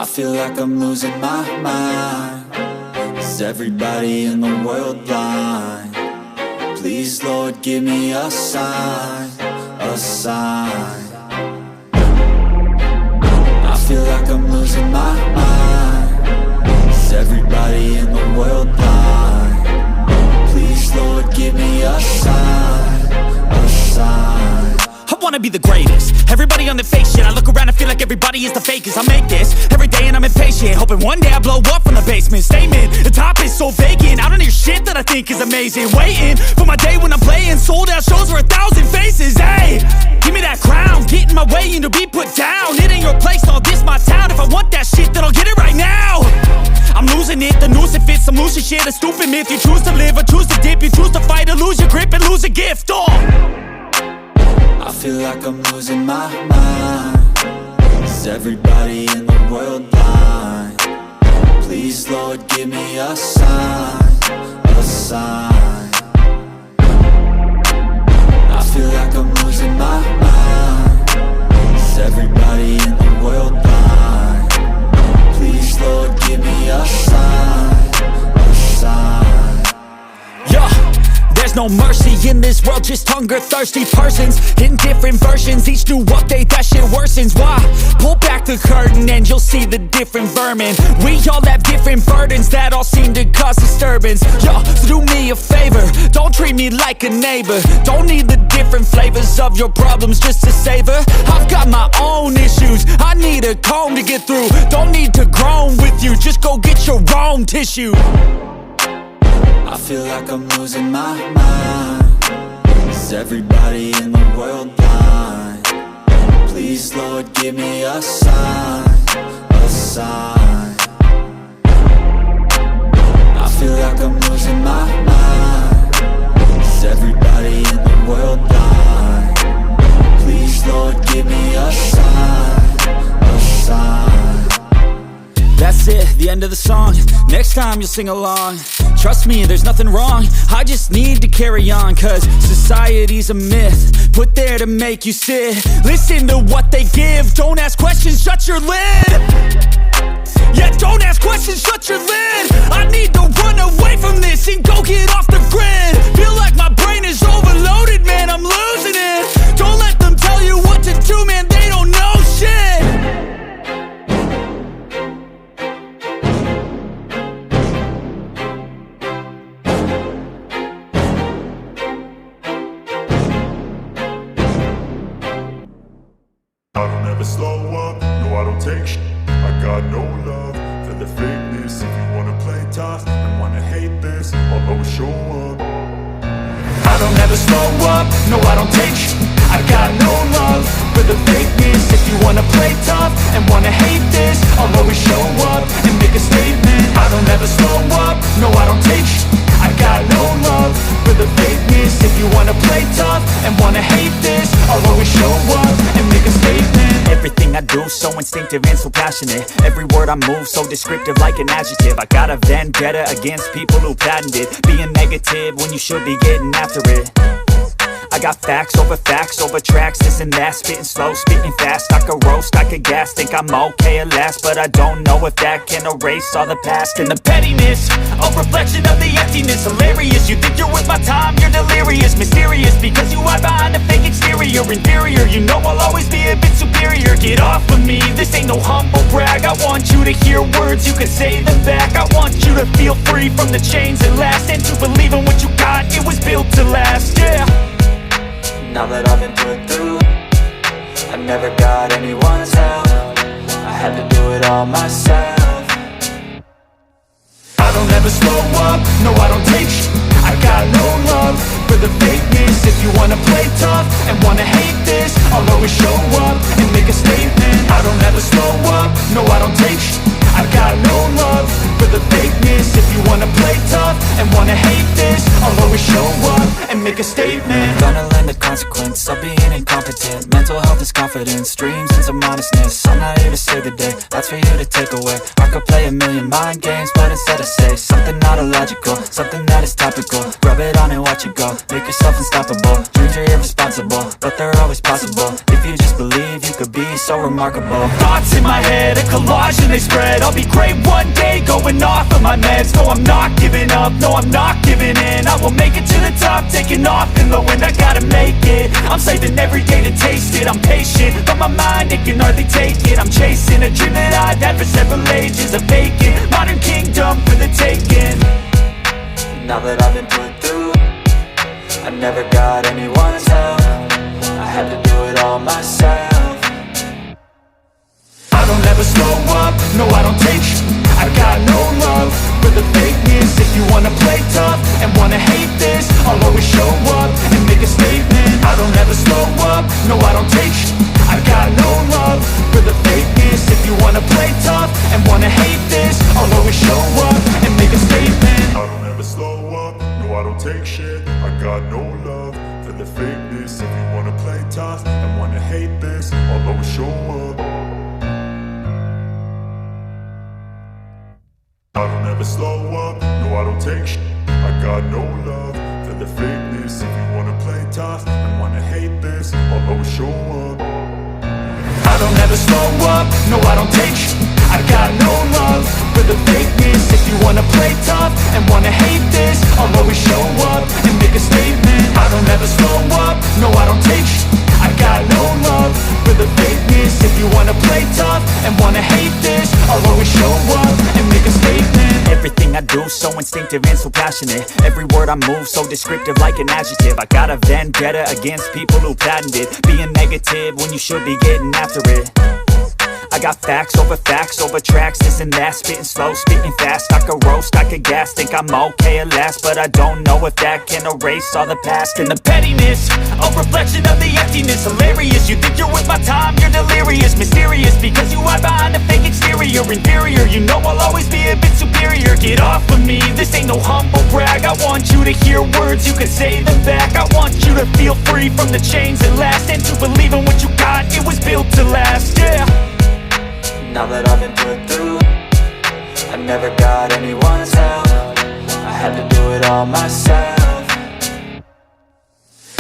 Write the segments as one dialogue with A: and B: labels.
A: I feel like I'm losing my mind. Is everybody in the world blind? Please, Lord, give me a sign, a sign. I feel like I'm losing my mind. Is everybody in the world blind? Please, Lord, give me a sign, a sign.
B: I wanna be the greatest. Everybody on the fake shit. I look around and feel like everybody is the fakest. I make this every day and I'm impatient, hoping one day I blow up from the basement. Statement, the top is so vacant. I don't hear shit that I think is amazing. Waiting for my day when I'm playing sold out shows for 1,000 faces. Hey, give me that crown, get in my way and to be put down. It ain't your place, all this my town. If I want that shit, then I'll get it right now. I'm losing it, the noose it fits. I'm losing shit, a stupid myth. You choose to live or choose to dip. You choose to fight or lose your grip and lose a gift.
A: I feel like I'm losing my mind. Is everybody in the world blind? Please, Lord, give me a sign, a sign. I feel like I'm losing my mind. Is everybody in the world blind? Please, Lord, give me a sign, a sign.
B: Yeah. There's no mercy in this world, just hunger-thirsty persons in different versions. Each new update, that shit worsens. Why? Pull back the curtain and you'll see the different vermin. We all have different burdens that all seem to cause disturbance. Yo, so do me a favor, don't treat me like a neighbor. Don't need the different flavors of your problems just to savor. I've got my own issues, I need a comb to get through. Don't need to groan with you, just go get your own tissue.
A: I feel like I'm losing my mind. Is everybody in the world blind? Please, Lord, give me a sign, a sign. I feel like I'm losing my mind. Is everybody in the world blind? Please, Lord, give me a sign, a sign.
B: That's it, the end of the song. Next time you'll sing along. Trust me, there's nothing wrong. I just need to carry on, cause society's a myth put there to make you sit. Listen to what they give. Don't ask questions, shut your lid. Yeah, don't ask questions, shut your lid. I need to run away from this and go get off the grid. Feel like my brain is overloaded, man, I'm losing it. Don't let them tell you what to do, man, they don't know shit.
C: I don't ever slow up, no I don't take sh**. I got no love for the fakeness. If you wanna play tough and wanna hate this, I'll always show up.
B: I don't ever slow up, no I don't take sh**. I got no love for the fakeness. If you wanna play tough and wanna hate this, I'll always show up and make a statement. I don't ever slow up, no I don't take sh**. I got no love for the fakeness. If you wanna play tough and wanna hate this, I'll always show up and make a statement. Everything I do so instinctive and so passionate. Every word I move so descriptive like an adjective. I got a vendetta against people who patented being negative when you should be getting after it. I got facts over tracks, this and that. Spitting slow, spitting fast. I could roast, I could gas. Think I'm okay at last, but I don't know if that can erase all the past. And the pettiness, a reflection of the emptiness. Hilarious, you think you're worth my time, you're delirious. Mysterious, because you hide behind a fake exterior. Inferior, you know I'll always be a bit superior. Get off of me, this ain't no humble brag. I want you to hear words, you can say them back. I want you to feel free from the chains that last, and to believe in what you got, it was built to last, yeah.
A: Now that I've been put through, I never got anyone's help. I had to do it all myself.
B: I don't ever slow up, no I don't take sh**. I got no love for the fakeness. If you wanna play tough and wanna hate this, I'll always show up and make a statement. I don't ever slow up, no I don't take sh**. I got no love for the fakeness. If you wanna play tough and wanna hate this, I'll always show up and make a statement.
A: Gonna learn the consequence of being incompetent. Mental health is confidence, dreams and some honestness. I'm not here to save the day, that's for you to take away. I could play a million mind games, but instead I say something not illogical, something that is topical. Rub it on and watch it go, make yourself unstoppable. Dreams are irresponsible, but they're always possible. If you just believe, you could be so remarkable.
B: Thoughts in my head, a collage and they spread. I'll be great one day, going off of my meds. No, I'm not giving up, no, I'm not giving in. I will make it to the top, taking off in the wind. I gotta make it, I'm saving every day to taste it. I'm patient, but my mind, it can hardly take it. I'm chasing a dream that I've had for several ages. A vacant, modern kingdom for the taking.
A: Now that I've been put through, I never got anyone's help. I had to do it all myself.
B: I don't ever slow up, no I don't take sh*t. I got no love for the fakeness. If you wanna play tough and wanna hate this, I'll always show up and make a statement. I don't ever slow up, no I don't take sh*t. I got no love for the fakeness. If you wanna play tough and wanna hate this, I'll always show up and make a statement.
C: I don't ever slow up, no I don't take shit. I got no love for the fakeness. If you wanna play tough and wanna hate this, I'll always show up. I don't ever slow up, no I don't take shit. I got no love for the fakeness. If you wanna play tough and wanna hate this, I'll always show up.
B: I don't ever slow up, no I don't take sh*t. I got no love for the fakeness. If you wanna play tough and wanna hate this, I'll always show up and make a statement. I don't ever slow up, no I don't take sh*t. I got no love for the fakeness. If you wanna play tough and wanna hate this, I'll always show up and make a statement.
D: Everything I do so instinctive and so passionate. Every word I move so descriptive like an adjective. I got a vendetta against people who patented being negative when you should be getting after it. I got facts over tracks, this and that. Spitting slow, spitting fast. I could roast, I could gas. Think I'm okay at last, but I don't know if that can erase all the past.
B: And the pettiness, a reflection of the emptiness. Hilarious, you think you're worth my time, you're delirious. Mysterious, because you hide behind a fake exterior. Inferior, you know I'll always be a bit superior. Get off of me, this ain't no humble brag. I want you to hear words, you can say them back. I want you to feel free from the chains that last, and to believe in what you got, it was built to last, yeah.
A: Now that I've been put through, I never got anyone's help. I had to do it all myself.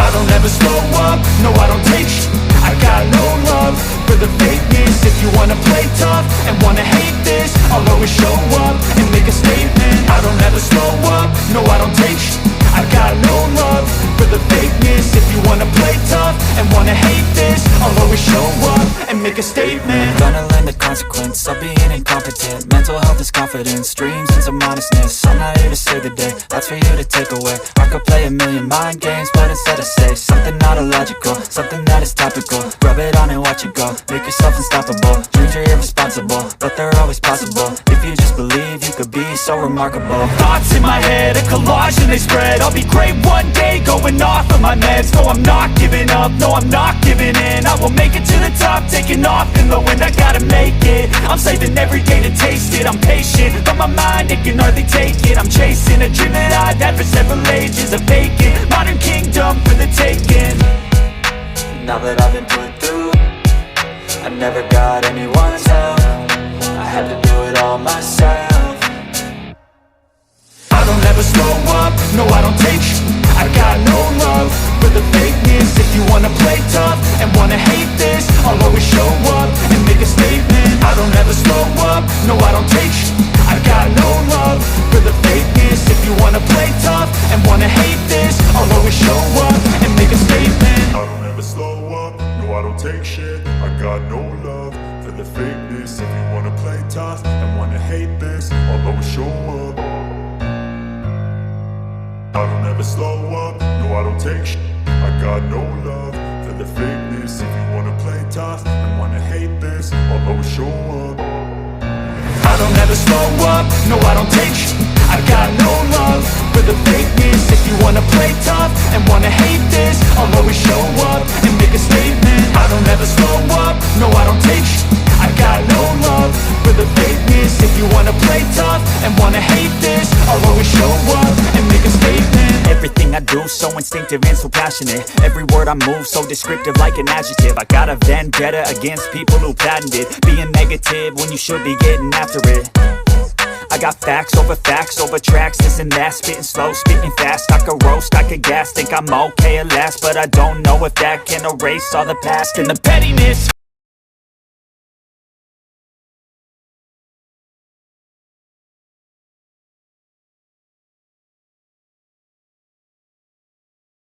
B: I don't ever slow up, no I don't take sh*t. I got no love for the fakeness. If you wanna play tough and wanna hate this, I'll always show up and make a statement. I don't ever slow up, no I don't take sh*t. I got no love for the fakeness. If you wanna play tough and wanna hate this, I'll always show up and make a statement.
A: Gonna learn the consequence of being incompetent. Mental health is confidence, dreams and some honestness. I'm not here to save the day, that's for you to take away. I could play a million mind games, but instead I say something not illogical, something that is topical. Rub it on and watch it go, make yourself unstoppable. Dreams are irresponsible, but they're always possible. If you just believe, you could be so remarkable.
B: Thoughts in my head, a collage and they spread. I'll be great one day, going off of my meds. No, I'm not giving up, no, I'm not giving in. I will make it to the top, taking off in the wind. I gotta make it, I'm saving every day to taste it. I'm patient, but my mind, it can hardly take it. I'm chasing a dream that I've had for several ages. A vacant, modern kingdom for the taking.
A: Now that I've been put through, I never got anyone's help. I had to do it all myself.
B: I don't ever slow up, no I don't take sh*t. I got no love for the fakeness. If you wanna play tough and wanna hate this, I'll always show up and make a statement. I don't ever slow up, no I don't take sh*t. I got no love for the fakeness. If you wanna play tough and wanna hate this, I'll always show up and make a statement.
C: I don't ever slow up, no I don't take shit. I got no love for the fakeness. If you wanna play tough and wanna hate this, I'll always show up. I don't ever slow up, no I don't take shit. I got no love for the fakeness. If you wanna play tough and wanna hate this, I'll always show up.
B: I don't ever slow up, no I don't take sh*t. I got no love for the fakeness. If you wanna play tough and wanna hate this, I'll always show up and make a statement. I don't ever slow up, no I don't take sh*t. I got no love for the fakeness. If you wanna play tough and wanna hate this, I'll always show up and make a statement.
D: Everything I do so instinctive and so passionate. Every word I move so descriptive like an adjective. I got a vendetta against people who patented being negative when you should be getting after it. I got facts over tracks, this and that. Spitting slow, spitting fast. I could roast, I could gas. Think I'm okay at last, but I don't know if that can erase all the past and the pettiness.